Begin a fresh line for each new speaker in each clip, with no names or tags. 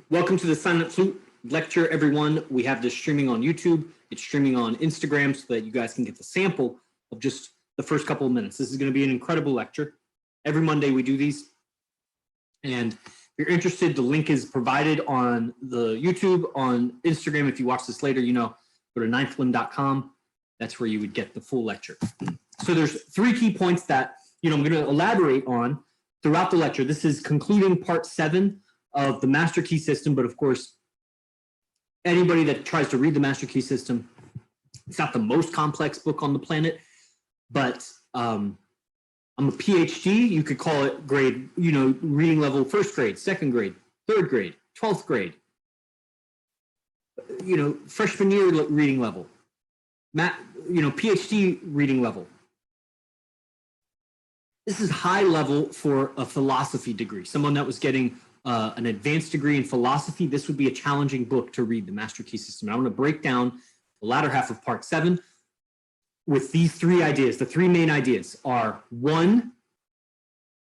Welcome to the Silent Flute lecture, everyone. We have this streaming on YouTube. It's streaming on Instagram so that you guys can get the sample of just the first couple of minutes. This is going to be an incredible lecture. Every Monday we do these. And if you're interested, the link is provided on the YouTube, on Instagram. If you watch this later, you know, go to ninthone.com. That's where you would get the full lecture. So there's three key points that, I'm going to elaborate on throughout the lecture. This is concluding part 7 of the Master Key System, but of course, anybody that tries to read the Master Key System, it's not the most complex book on the planet, but I'm a PhD. You could call it grade, reading level 1st grade, 2nd grade, 3rd grade, 12th grade, freshman year reading level, PhD reading level. This is high level for a philosophy degree. Someone that was getting an advanced degree in philosophy, this would be a challenging book to read, the Master Key System. I want to break down the latter half of part 7 with these 3 ideas. The 3 main ideas are: 1,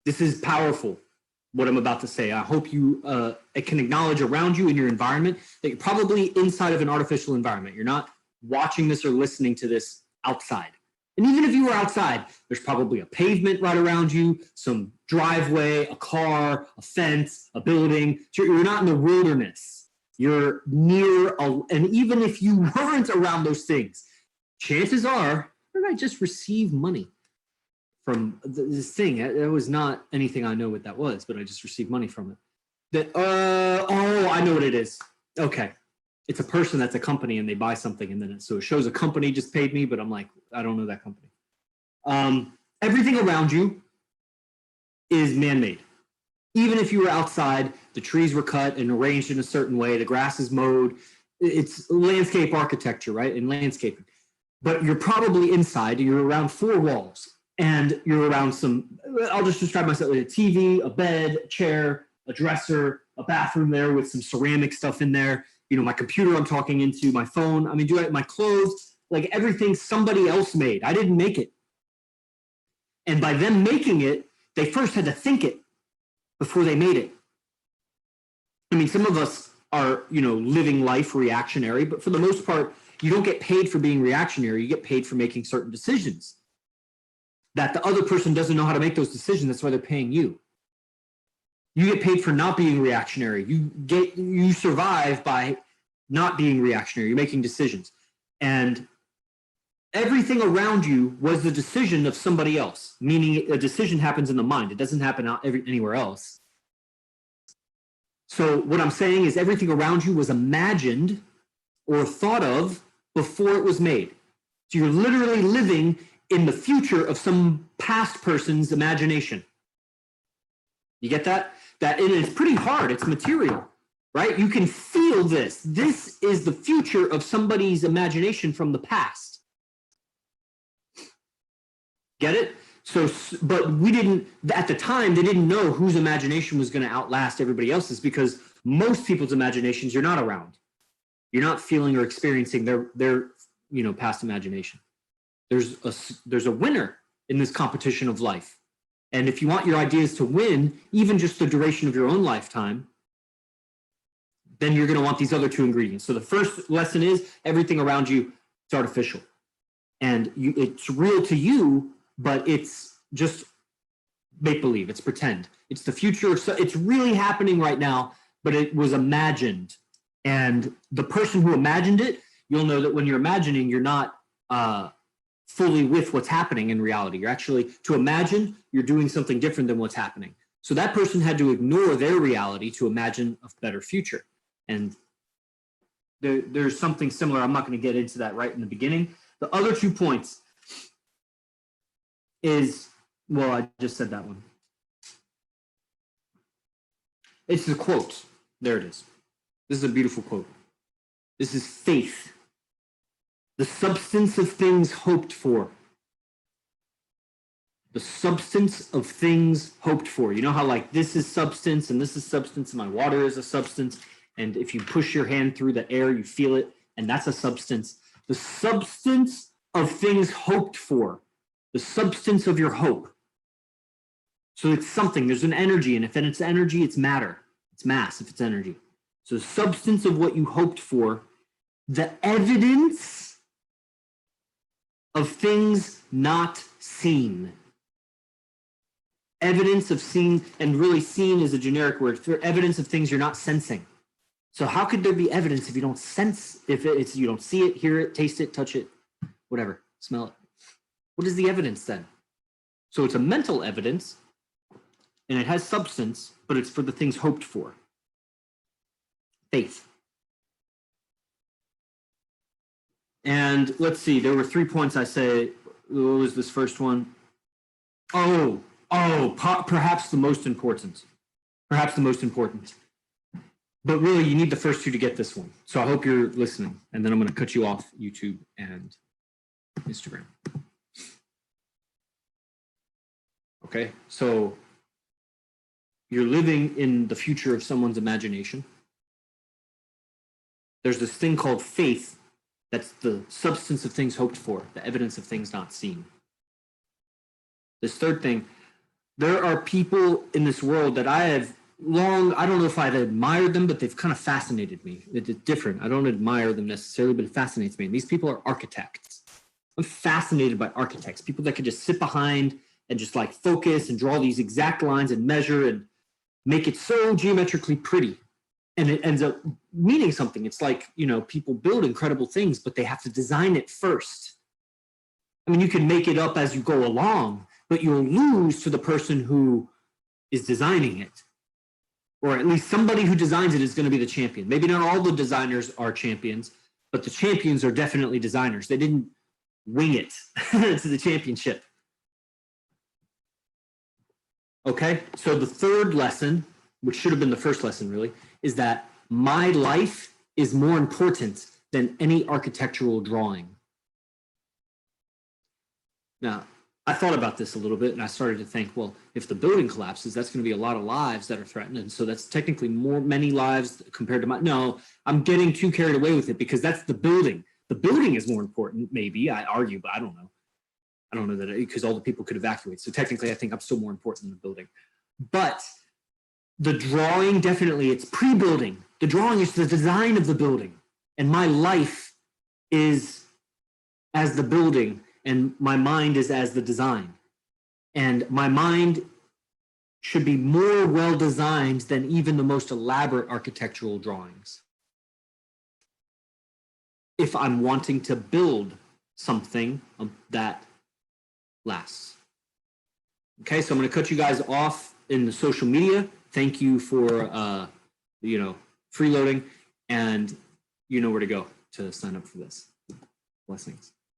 this is powerful, what I'm about to say. I hope you it can acknowledge around you in your environment that you're probably inside of an artificial environment. You're not watching this or listening to this outside. And even if you were outside, there's probably a pavement right around you, some driveway, a car, a fence, a building. You're not in the wilderness. You're near, and even if you weren't around those things, chances are you might just receive money from this thing. That was not anything I know what that was, but I just received money from it. I know what it is. Okay. It's a person that's a company and they buy something, and then so it shows a company just paid me, but I'm like, I don't know that company. Everything around you is man-made. Even if you were outside, the trees were cut and arranged in a certain way, the grass is mowed. It's landscape architecture, right? In landscaping. But you're probably inside, you're around 4 walls, and you're around some, I'll just describe myself, a TV, a bed, a chair, a dresser, a bathroom there with some ceramic stuff in there. My computer I'm talking into, my phone, my clothes, like everything somebody else made. I didn't make it. And by them making it, they first had to think it before they made it. Some of us are, living life reactionary, but for the most part, you don't get paid for being reactionary. You get paid for making certain decisions that the other person doesn't know how to make those decisions. That's why they're paying you. You get paid for not being reactionary. You survive by not being reactionary. You're making decisions. And everything around you was the decision of somebody else, meaning a decision happens in the mind. It doesn't happen anywhere else. So what I'm saying is everything around you was imagined or thought of before it was made. So you're literally living in the future of some past person's imagination. You get that? And it's pretty hard. It's material, right? You can feel this. This is the future of somebody's imagination from the past. Get it? So, but we didn't, at the time, they didn't know whose imagination was going to outlast everybody else's, because most people's imaginations, you're not around. You're not feeling or experiencing their past imagination. There's a winner in this competition of life. And if you want your ideas to win, even just the duration of your own lifetime, then you're going to want these other 2 ingredients. So the first lesson is everything around you is artificial. And it's real to you, but it's just make-believe. It's pretend. It's the future. It's really happening right now, but it was imagined. And the person who imagined it, you'll know that when you're imagining, you're not fully with what's happening in reality. You're actually, to imagine, you're doing something different than what's happening. So that person had to ignore their reality to imagine a better future. And there's something similar. I'm not going to get into that right in the beginning. The other 2 points is, well, I just said that one. It's the quote. There it is. This is a beautiful quote. This is faith. The substance of things hoped for. The substance of things hoped for. You know how like this is substance and this is substance and my water is a substance. And if you push your hand through the air, you feel it. And that's a substance. The substance of things hoped for. The substance of your hope. So it's something. There's an energy. And if it's energy, it's matter. It's mass if it's energy. So substance of what you hoped for, the evidence of things not seen. Evidence of seen, and really seen is a generic word for evidence of things you're not sensing. So how could there be evidence if you don't sense, if it's you don't see it, hear it, taste it, touch it, whatever, smell it? What is the evidence then? So it's a mental evidence, and it has substance, but it's for the things hoped for. Faith. And let's see, there were 3 points I say. What was this first one? Perhaps the most important. Perhaps the most important. But really, you need the first 2 to get this one. So I hope you're listening. And then I'm going to cut you off YouTube and Instagram. Okay, so you're living in the future of someone's imagination. There's this thing called faith. That's the substance of things hoped for, the evidence of things not seen. This third thing, there are people in this world that I have I don't know if I've admired them, but they've kind of fascinated me. It's different. I don't admire them necessarily, but it fascinates me. And these people are architects. I'm fascinated by architects, people that can just sit behind and just like focus and draw these exact lines and measure and make it so geometrically pretty. And it ends up meaning something. It's like, people build incredible things, but they have to design it first. I mean, you can make it up as you go along, but you'll lose to the person who is designing it. Or at least somebody who designs it is going to be the champion. Maybe not all the designers are champions, but the champions are definitely designers. They didn't wing it to the championship. Okay, so the third lesson, which should have been the first lesson really, is that my life is more important than any architectural drawing. Now, I thought about this a little bit and I started to think, well, if the building collapses, that's going to be a lot of lives that are threatened. And so that's technically many lives compared to no, I'm getting too carried away with it because that's the building. The building is more important, maybe, I argue, but I don't know. I don't know that because all the people could evacuate. So technically, I think I'm still more important than the building. But the drawing, definitely, it's pre-building. The drawing is the design of the building. And my life is as the building, and my mind is as the design. And my mind should be more well-designed than even the most elaborate architectural drawings. If I'm wanting to build something that lasts. Okay, so I'm going to cut you guys off in the social media. Thank you for freeloading, and you know where to go to sign up for this. Blessings.